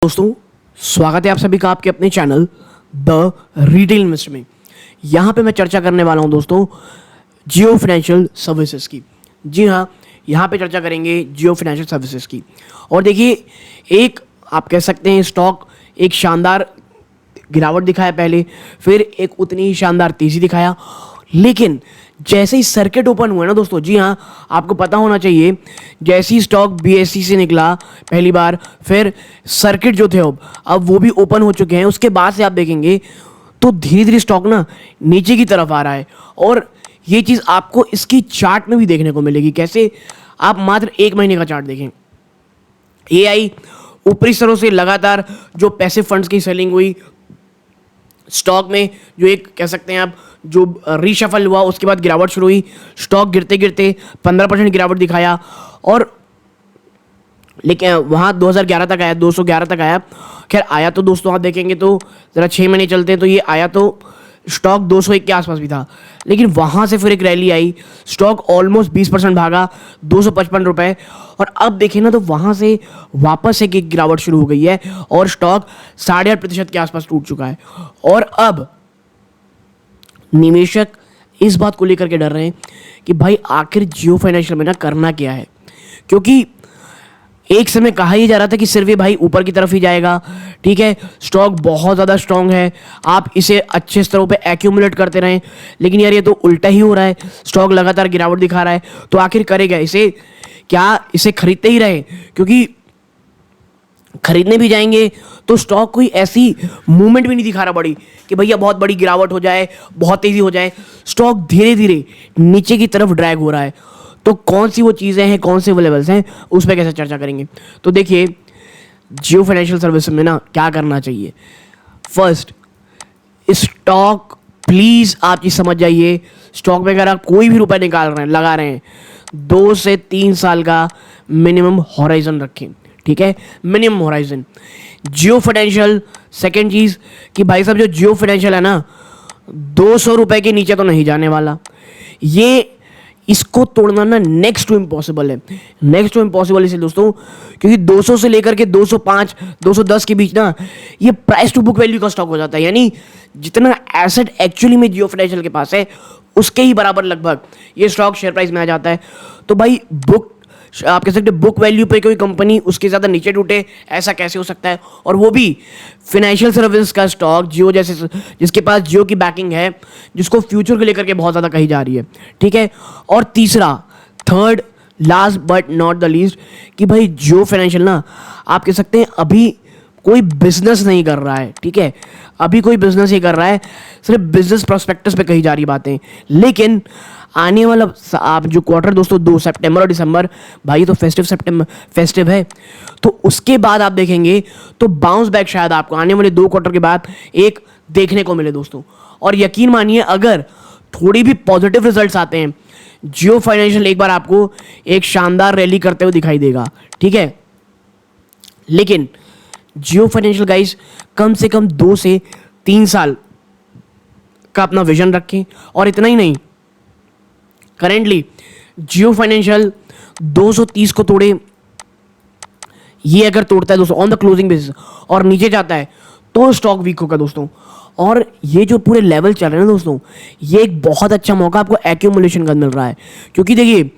दोस्तों, स्वागत है आप सभी का आपके अपने चैनल द रिटेल इन्वेस्टर में। यहाँ पे मैं चर्चा करने वाला हूँ दोस्तों जियो फाइनेंशियल सर्विसेज की। जी हाँ, यहाँ पे चर्चा करेंगे जियो फाइनेंशियल सर्विसेज की। और देखिए, एक आप कह सकते हैं स्टॉक एक शानदार गिरावट दिखाया पहले, फिर एक उतनी ही शानदार तेज़ी दिखाया, लेकिन जैसे ही सर्किट ओपन हुआ ना दोस्तों, जी हाँ, आपको पता होना चाहिए, जैसे ही स्टॉक बीएससी से निकला पहली बार, फिर सर्किट जो थे अब वो भी ओपन हो चुके हैं। उसके बाद से आप देखेंगे तो धीरे धीरे स्टॉक ना नीचे की तरफ आ रहा है। और ये चीज़ आपको इसकी चार्ट में भी देखने को मिलेगी। कैसे? आप मात्र 1 महीने का चार्ट देखें। एआई ऊपरी स्तरों से लगातार जो पैसिव फंड्स की सेलिंग हुई स्टॉक में, जो एक कह सकते हैं आप जो रीशफल हुआ, उसके बाद गिरावट शुरू हुई। स्टॉक गिरते गिरते 15% गिरावट दिखाया, और लेकिन वहाँ 2011 तक आया, 211 तक आया। खैर आया तो दोस्तों आप देखेंगे तो ज़रा 6 महीने चलते हैं तो ये आया तो स्टॉक 201 के आसपास भी था, लेकिन वहाँ से फिर एक रैली आई, स्टॉक ऑलमोस्ट 20% भागा, 255 रुपये। और अब देखें ना तो वहाँ से वापस एक गिरावट शुरू हो गई है और स्टॉक 8.5% के आसपास टूट चुका है। और अब निवेशक इस बात को लेकर के डर रहे हैं कि भाई आखिर जियो फाइनेंशियल में ना करना क्या है, क्योंकि एक समय कहा ही जा रहा था कि सिर्फ ये भाई ऊपर की तरफ ही जाएगा। ठीक है, स्टॉक बहुत ज़्यादा स्ट्रांग है, आप इसे अच्छे स्तरों पे एक्यूमुलेट करते रहें, लेकिन यार ये तो उल्टा ही हो रहा है, स्टॉक लगातार गिरावट दिखा रहा है। तो आखिर करेगा इसे क्या? इसे खरीदते ही रहे, क्योंकि खरीदने भी जाएंगे तो स्टॉक कोई ऐसी मूवमेंट भी नहीं दिखा रहा बड़ी कि भैया बहुत बड़ी गिरावट हो जाए, बहुत तेज़ी हो जाए। स्टॉक धीरे धीरे नीचे की तरफ ड्रैग हो रहा है। तो कौन सी वो चीज़ें हैं, कौन से वो लेवल्स हैं, उस पर कैसे चर्चा करेंगे। तो देखिए, जियो फाइनेंशियल सर्विस में ना क्या करना चाहिए। फर्स्ट, स्टॉक प्लीज़ आप चीज़ समझ जाइए, स्टॉक में अगर आप कोई भी रुपए निकाल रहे हैं, लगा रहे हैं, 2 से 3 साल का मिनिमम हॉराइजन रखें। ठीक है, मिनिमम हॉराइजन। जियो फाइनेंशियल, सेकेंड चीज़ कि भाई साहब जो जियो फाइनेंशियल है ना, 200 रुपये के नीचे तो नहीं जाने वाला। ये इसको तोड़ना ना नेक्स्ट टू इम्पॉसिबल है। नेक्स्ट टू इम्पॉसिबल इसलिए दोस्तों क्योंकि 200 से लेकर के 205 210 के बीच ना ये प्राइस टू बुक वैल्यू का स्टॉक हो जाता है। यानी जितना एसेट एक्चुअली में जियो फाइनेंशियल के पास है उसके ही बराबर लगभग ये स्टॉक शेयर प्राइस में आ जाता है। तो भाई बुक, आप कह सकते हैं बुक वैल्यू पे कोई कंपनी उसके ज़्यादा नीचे टूटे, ऐसा कैसे हो सकता है? और वो भी फाइनेंशियल सर्विस का स्टॉक, जियो जैसे, जिसके पास जियो की बैकिंग है, जिसको फ्यूचर को लेकर के बहुत ज़्यादा कही जा रही है। ठीक है, और तीसरा, third, last but not the least, कि भाई जियो फाइनेंशियल ना आप कह सकते हैं अभी कोई बिजनेस नहीं कर रहा है। ठीक है, अभी कोई बिजनेस नहीं कर रहा है, सिर्फ बिजनेस प्रोस्पेक्टस पे कही जा रही बातें। लेकिन आने वाला आप जो क्वार्टर दोस्तों 2 सितंबर और दिसंबर, भाई तो फेस्टिव है, तो उसके बाद आप देखेंगे तो बाउंस बैक शायद आपको आने वाले 2 क्वार्टर के बाद एक देखने को मिले दोस्तों। और यकीन मानिए अगर थोड़ी भी पॉजिटिव रिजल्ट्स आते हैं, जियो फाइनेंशियल एक बार आपको एक शानदार रैली करते हुए दिखाई देगा। ठीक है, लेकिन जियो फाइनेंशियल गाइस कम से कम 2 से 3 साल का अपना विजन रखें। और इतना ही नहीं, करेंटली जियो फाइनेंशियल 230 को तोड़े, ये अगर तोड़ता है दोस्तों ऑन द क्लोजिंग बेसिस और नीचे जाता है तो स्टॉक वीक होगा दोस्तों। और ये जो पूरे लेवल चल रहे हैं ना दोस्तों, ये एक बहुत अच्छा मौका आपको एक्यूमुलेशन का मिल रहा है। क्योंकि देखिए,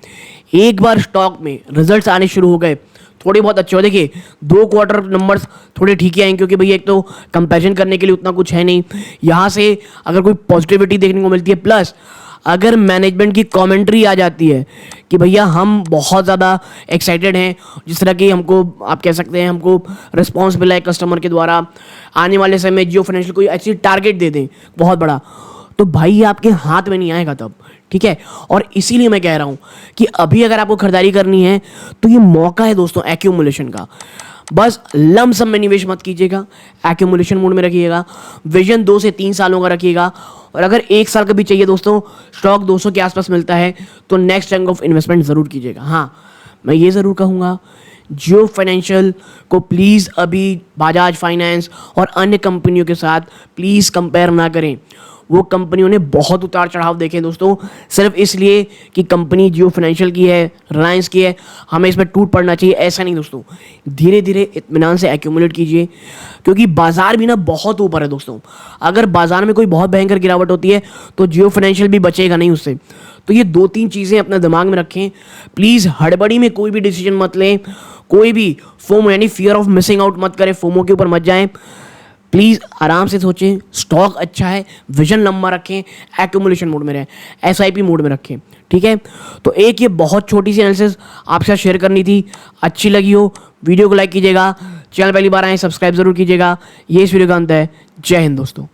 एक बार स्टॉक में रिजल्ट्स आने शुरू हो गए, थोड़े बहुत अच्छे हो, देखिए 2 क्वार्टर नंबर्स थोड़े ठीक ही आएंगे, क्योंकि भैया एक तो कंपैरिजन करने के लिए उतना कुछ है नहीं। यहाँ से अगर कोई पॉजिटिविटी देखने को मिलती है, प्लस अगर मैनेजमेंट की कमेंट्री आ जाती है कि भैया हम बहुत ज़्यादा एक्साइटेड हैं, जिस तरह की हमको आप कह सकते हैं हमको रिस्पॉन्स मिला है कस्टमर के द्वारा, आने वाले समय में जियो फाइनेंशियल कोई ऐसी टारगेट दे दें बहुत बड़ा, तो भाई ये आपके हाथ में नहीं आएगा तब। ठीक है, और इसीलिए मैं कह रहा हूँ कि अभी अगर आपको खरीदारी करनी है तो ये मौका है दोस्तों एक्यूमुलेशन का। बस लमसम में निवेश मत कीजिएगा, एक्यूमुलेशन मोड में रखिएगा, विजन 2 से 3 सालों का रखिएगा। और अगर 1 साल का भी चाहिए दोस्तों, स्टॉक 200 के आसपास मिलता है तो नेक्स्ट चंक ऑफ इन्वेस्टमेंट ज़रूर कीजिएगा। हाँ, मैं ये ज़रूर कहूँगा, जियो फाइनेंशियल को प्लीज़ अभी बजाज फाइनेंस और अन्य कंपनियों के साथ प्लीज़ कंपेयर ना करें। वो कंपनियों ने बहुत उतार चढ़ाव देखे हैं दोस्तों, सिर्फ इसलिए कि कंपनी जियो फाइनेंशियल की है, रिलायंस की है, हमें इसमें टूट पड़ना चाहिए, ऐसा नहीं दोस्तों। धीरे धीरे इत्मीनान से एक्यूमुलेट कीजिए, क्योंकि बाजार भी ना बहुत ऊपर है दोस्तों। अगर बाजार में कोई बहुत भयंकर गिरावट होती है तो जियो फाइनेंशियल भी बचेगा नहीं उससे। तो ये 2-3 चीज़ें अपने दिमाग में रखें प्लीज़। हड़बड़ी में कोई भी डिसीजन मत लें, कोई भी फोमो यानी फियर ऑफ मिसिंग आउट मत करें, फोमो के ऊपर मत जाएं। प्लीज़ आराम से सोचें, स्टॉक अच्छा है, विजन लंबा रखें, एक्यूमुलेशन मोड में रहें, एसआईपी मोड में रखें, ठीक है। तो एक ये बहुत छोटी सी एनालिसिस आपके साथ शेयर करनी थी। अच्छी लगी हो वीडियो को लाइक कीजिएगा, चैनल पहली बार आए सब्सक्राइब जरूर कीजिएगा। ये इस वीडियो का अंत है। जय हिंद दोस्तों।